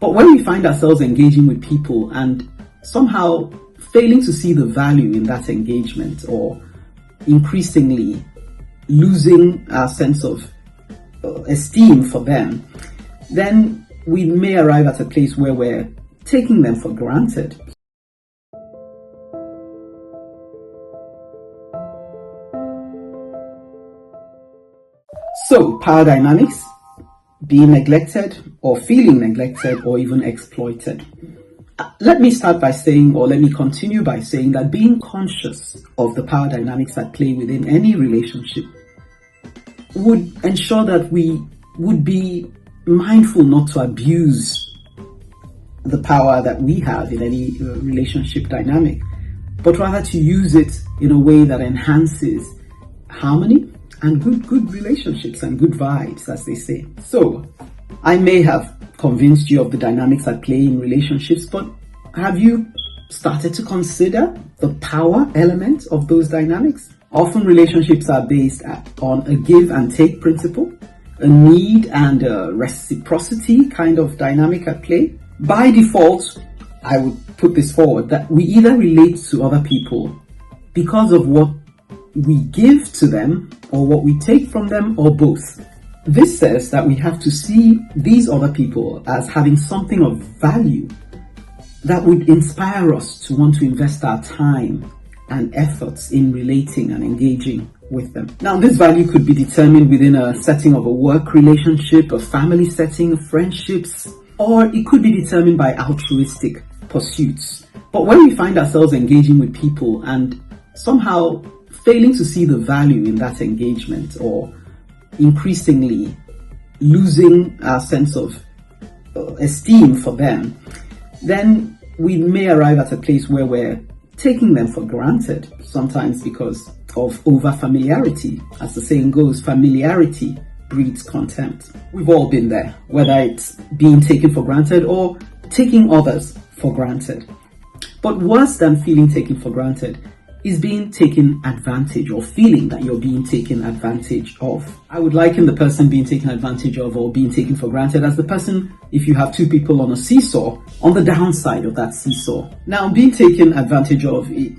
But when we find ourselves engaging with people and somehow failing to see the value in that engagement, or increasingly losing our sense of esteem for them, then we may arrive at a place where we're taking them for granted. So, power dynamics: being neglected or feeling neglected or even exploited. Let me start by saying, or let me continue by saying, that being conscious of the power dynamics at play within any relationship would ensure that we would be mindful not to abuse the power that we have in any relationship dynamic, but rather to use it in a way that enhances harmony and good relationships and good vibes, as they say. So, I may have convinced you of the dynamics at play in relationships, but have you started to consider the power element of those dynamics? Often relationships are based on a give and take principle, a need and a reciprocity kind of dynamic at play. By default, I would put this forward, that we either relate to other people because of what we give to them or what we take from them, or both. This says that we have to see these other people as having something of value that would inspire us to want to invest our time and efforts in relating and engaging with them. Now, this value could be determined within a setting of a work relationship, a family setting, friendships, or it could be determined by altruistic pursuits. But when we find ourselves engaging with people and somehow failing to see the value in that engagement, or increasingly losing our sense of esteem for them, then we may arrive at a place where we're taking them for granted, sometimes because of over familiarity. As the saying goes, familiarity breeds contempt. We've all been there, whether it's being taken for granted or taking others for granted. But worse than feeling taken for granted is being taken advantage, or feeling that you're being taken advantage of. I would liken the person being taken advantage of or being taken for granted as the person, if you have two people on a seesaw, on the downside of that seesaw. Now, being taken advantage of it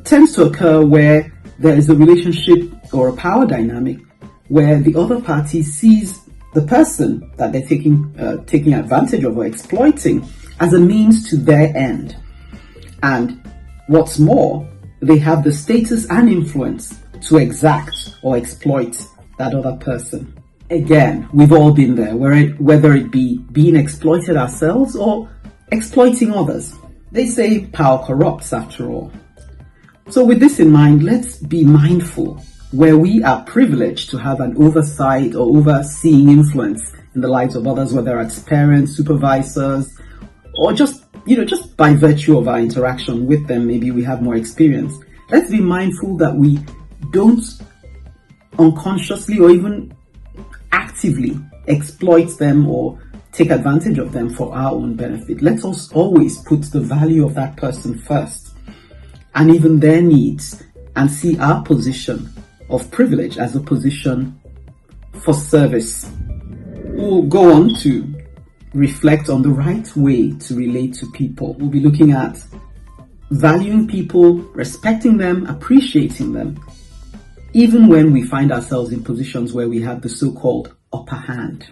tends to occur where there is a relationship or a power dynamic where the other party sees the person that they're taking advantage of or exploiting as a means to their end. And what's more, they have the status and influence to exact or exploit that other person. Again, we've all been there, whether it be being exploited ourselves or exploiting others. They say power corrupts, after all. So with this in mind, let's be mindful where we are privileged to have an oversight or overseeing influence in the lives of others, whether it's parents, supervisors, or just by virtue of our interaction with them, maybe we have more experience. Let's be mindful that we don't unconsciously or even actively exploit them or take advantage of them for our own benefit. Let us always put the value of that person first, and even their needs, and see our position of privilege as a position for service. We'll go on to reflect on the right way to relate to people. We'll be looking at valuing people, respecting them, appreciating them, even when we find ourselves in positions where we have the so-called upper hand.